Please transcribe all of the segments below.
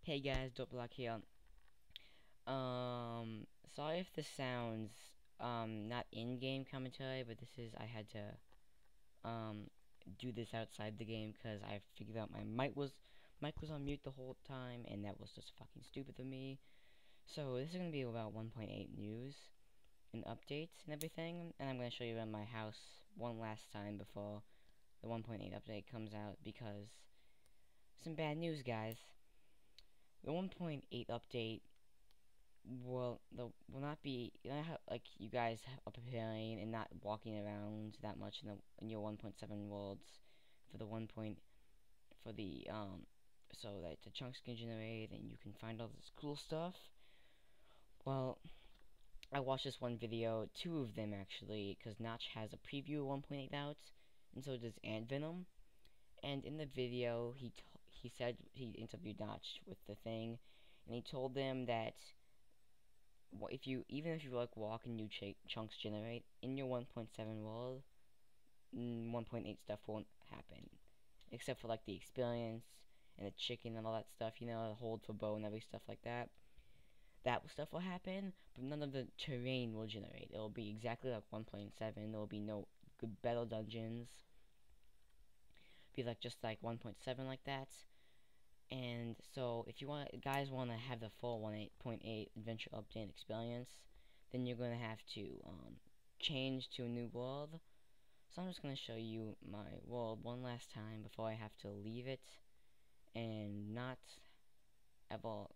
Hey guys, DertBlock here. Sorry if this sounds not in-game commentary, but this is I had to do this outside the game because I figured out my mic was on mute the whole time, and that was just fucking stupid of me. So this is gonna be about 1.8 news and updates and everything, and I'm gonna show you around my house one last time before the 1.8 update comes out because some bad news, guys. The 1.8 update will not be, you know how like you guys are preparing and not walking around that much in your 1.7 worlds for the 1 point for the so that the chunks can generate and you can find all this cool stuff. Well, I watched this one video, two of them actually, because Notch has a preview of 1.8 out, and so does Ant Venom. And in the video, he said he interviewed Notch with the thing, and he told them that if you even if you like walk and new chunks generate in your 1.7 world, 1.8 stuff won't happen, except for like the experience and the chicken and all that stuff. You know, the hold for bow and every stuff like that. That stuff will happen, but none of the terrain will generate. It will be exactly like 1.7. There will be no good battle dungeons. Be like just like 1.7 like that. And so, if you guys want to have the full 1.8 adventure update experience, then you're gonna have to change to a new world. So I'm just gonna show you my world one last time before I have to leave it and not ever.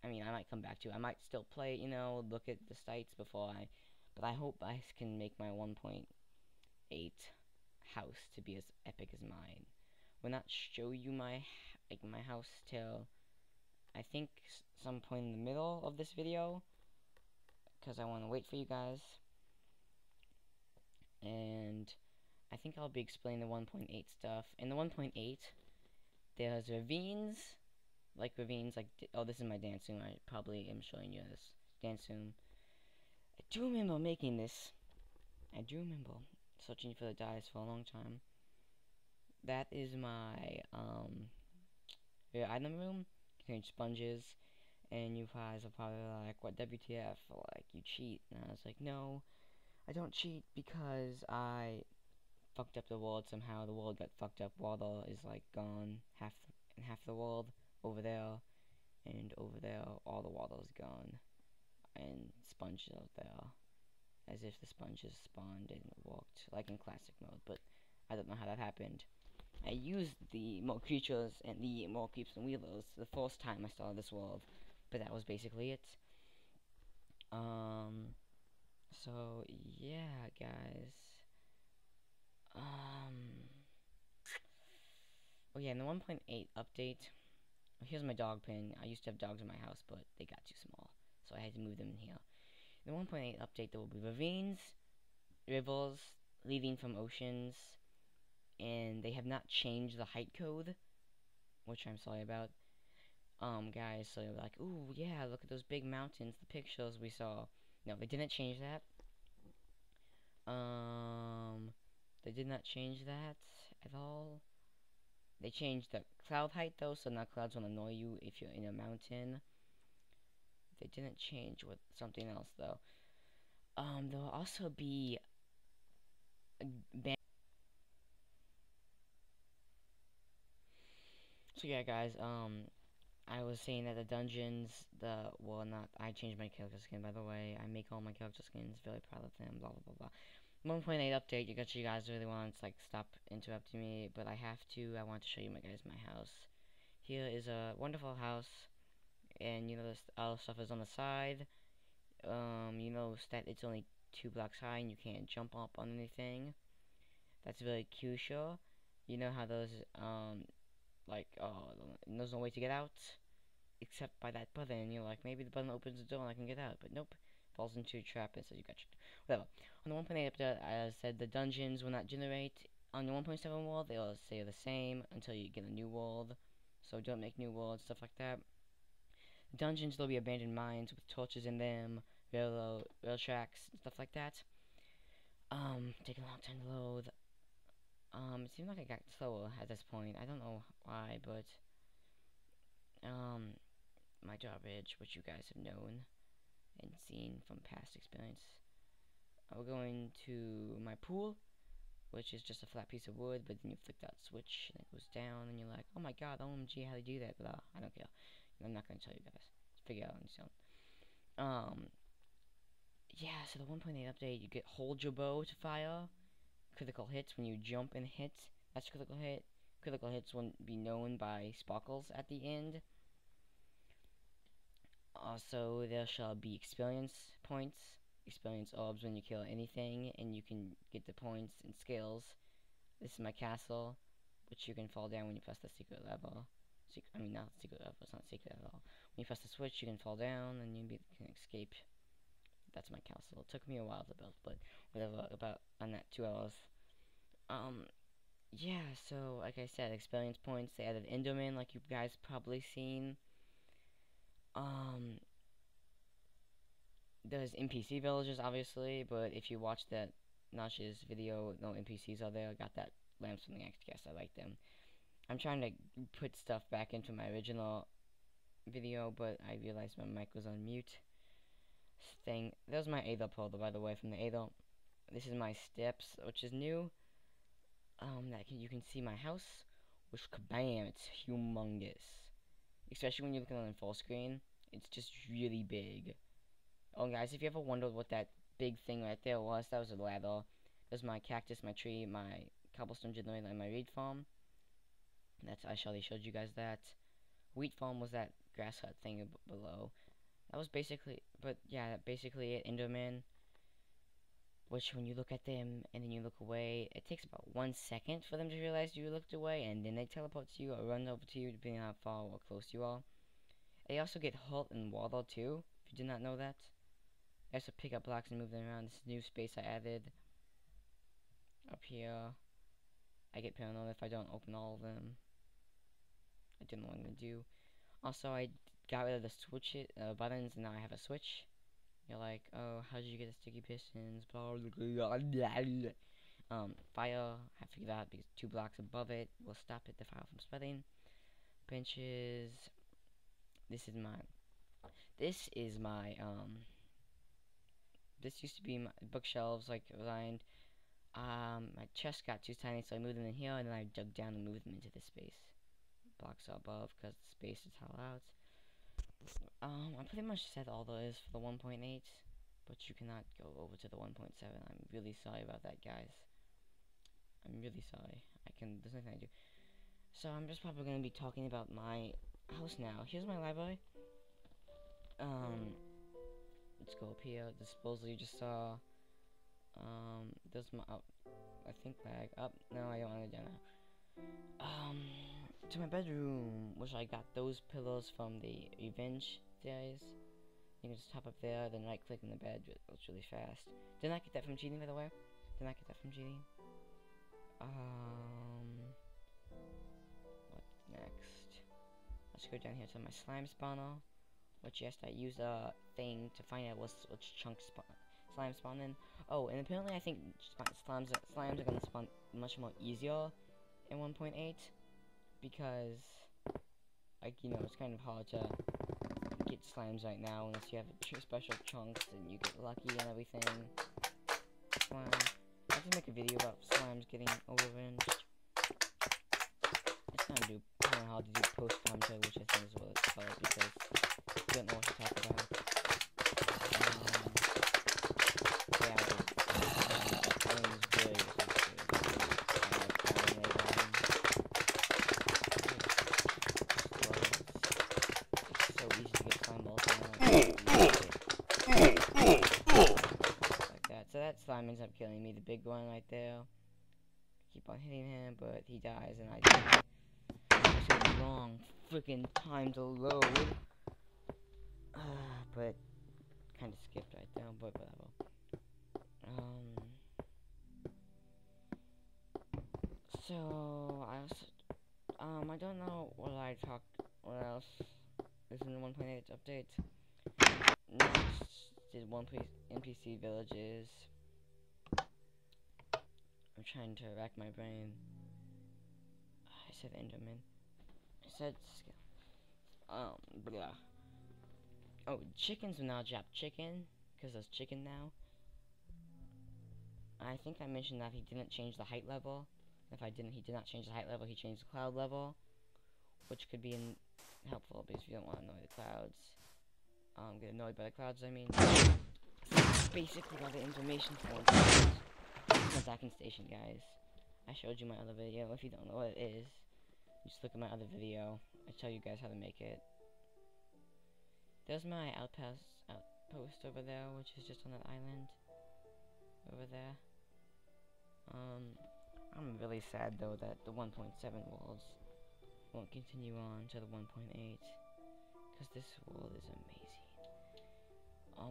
I mean, I might come back to it. I might still play, you know, look at the sites before but I hope I can make my 1.8 house to be as epic as mine. Will not show you my house till I think some point in the middle of this video, because I want to wait for you guys. And I think I'll be explaining the 1.8 stuff. In the 1.8, there's ravines, like, oh, this is my dance room. I probably am showing you this dance room. I do remember making this. I do remember searching for the dice for a long time. That is my, item room. Contains sponges. And you guys are probably like, what, WTF? Like, you cheat. And I was like, no, I don't cheat because I fucked up the world somehow. The world got fucked up. Water is, like, gone. Half the world over there. And over there, all the water is gone. And sponges out there. As if the sponges spawned and walked, like in classic mode. But I don't know how that happened. I used the more creatures and the more creeps and wheelers the first time I started this world. But that was basically it. So yeah, guys. Oh yeah, in the 1.8 update, here's my dog pen. I used to have dogs in my house, but they got too small, so I had to move them in here. In the 1.8 update, there will be ravines, rivers, leading from oceans, and they have not changed the height code, which I'm sorry about. Guys, so you're like, ooh, yeah, look at those big mountains, the pictures we saw. No, they didn't change that. They did not change that at all. They changed the cloud height though, so now clouds won't annoy you if you're in a mountain. They didn't change with something else though. There will also be so yeah, guys. I was saying that the dungeons, well, not. I changed my character skin, by the way. I make all my character skins. Very proud of them. Blah blah blah blah. 1.8 update. You guys really want to like stop interrupting me, but I have to. I want to show you guys my house. Here is a wonderful house, and you know this other stuff is on the side. You know that it's only 2 blocks high, and you can't jump up on anything. That's really crucial. You know how those like there's no way to get out except by that button, and you're like, maybe the button opens the door and I can get out, but nope, falls into a trap and says you got whatever. On the 1.8 update, I said the dungeons will not generate. On the 1.7 world, they'll stay the same until you get a new world, so don't make new worlds, stuff like that. Dungeons, there'll be abandoned mines with torches in them, rail tracks, stuff like that. Taking a long time to load. It seemed like I got slower at this point. I don't know why, but my drawbridge, which you guys have known and seen from past experience. We're going to my pool, which is just a flat piece of wood, but then you flick that switch and it goes down, and you're like, oh my god, OMG, how do you do that? Blah. I don't care. I'm not going to tell you guys. Figure it out on your own. Yeah, so the 1.8 update, you get hold your bow to fire. Critical hits when you jump and hit. That's critical hit. Critical hits won't be known by sparkles at the end. Also, there shall be experience points, experience orbs when you kill anything, and you can get the points and skills. This is my castle, which you can fall down when you press the secret level. I mean, not secret level, it's not secret at all. When you press the switch, you can fall down, and you can escape. That's my castle. It took me a while to build, but whatever, about on that 2 hours. Yeah, so, like I said, experience points, they added Enderman, like you guys probably seen. There's NPC villages, obviously, but if you watch that Notch's video, no NPCs are there. I got that lamps from the next guest. I like them. I'm trying to put stuff back into my original video, but I realized my mic was on mute. There's my Aether folder, by the way, from the Aether. This is my steps, which is new. You can see my house, which, kabam, it's humongous. Especially when you're looking on it full screen, it's just really big. Oh, guys, if you ever wondered what that big thing right there was, that was a ladder. There's my cactus, my tree, my cobblestone generator, and my reed farm. I already showed you guys that. Wheat farm was that grass hut thing below. That was basically, but yeah, basically it. Enderman, which when you look at them and then you look away, it takes about 1 second for them to realize you looked away, and then they teleport to you or run over to you, depending on how far or close you are. They also get halt and water too, if you did not know that. I also pick up blocks and move them around. This new space I added up here. I get paranoid if I don't open all of them. I didn't know what I'm gonna do. Also, I got rid of the buttons, and now I have a switch. You're like, oh, how did you get the sticky pistons? Blah, blah, blah, blah. Fire, I figured out because 2 blocks above it will stop the fire from spreading. Benches. This used to be my bookshelves, like, lined. My chest got too tiny, so I moved them in here, and then I dug down and moved them into this space. Blocks are above, because the space is hollowed out. I pretty much said all there is for the 1.8, but you cannot go over to the 1.7. I'm really sorry about that, guys. I'm really sorry. There's nothing I do. So I'm just probably going to be talking about my house now. Here's my library. Let's go up here. Disposal you just saw. There's my, I think lag. No, I don't want to go down now. To my bedroom, which I got those pillows from the Revenge series. You can just hop up there, then right click in the bed. It goes really fast. Didn't I get that from cheating, by the way? Didn't I get that from cheating? What's next? Let's go down here to my slime spawner. Which, yes, I used a thing to find out which chunks slime spawn in. Oh, and apparently I think slimes are gonna spawn much more easier in 1.8. Because, like, you know, it's kind of hard to get slimes right now unless you have special chunks and you get lucky and everything. Slime. I have to make a video about slimes getting overranged. It's kind of hard to do post-commentary, which I think is what it's called, because you don't know what to talk about. So that slime ends up killing me, the big one right there. Keep on hitting him, but he dies and I die. It's a long freaking time to load. But kind of skipped right there, but whatever. So I also I don't know what else is in the 1.8 update. Next did NPC villages. I'm trying to rack my brain. I said Enderman. I said blah. Oh, chickens will now drop chicken, because there's chicken now. I think I mentioned that he didn't change the height level. If I didn't, he did not change the height level, he changed the cloud level, which could be helpful, because you don't want to annoy the clouds. Get annoyed by the clouds, I mean. Basically all the information for my docking station, guys. I showed you my other video. If you don't know what it is, just look at my other video. I tell you guys how to make it. There's my outpost over there, which is just on that island over there. I'm really sad though that the 1.7 worlds won't continue on to the 1.8, because this world is amazing.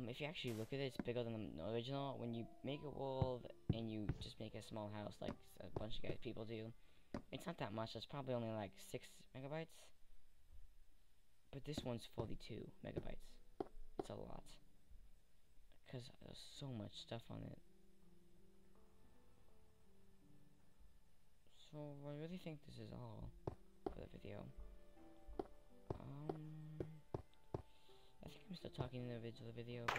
If you actually look at it, it's bigger than the original. When you make a world and you just make a small house like a bunch of people do, it's not that much. It's probably only like 6 megabytes. But this one's 42 megabytes. It's a lot, because there's so much stuff on it. So I really think this is all for the video. I think I'm still talking in the original video, but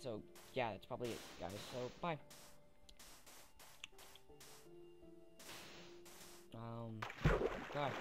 so yeah, that's probably it, guys. So bye. God.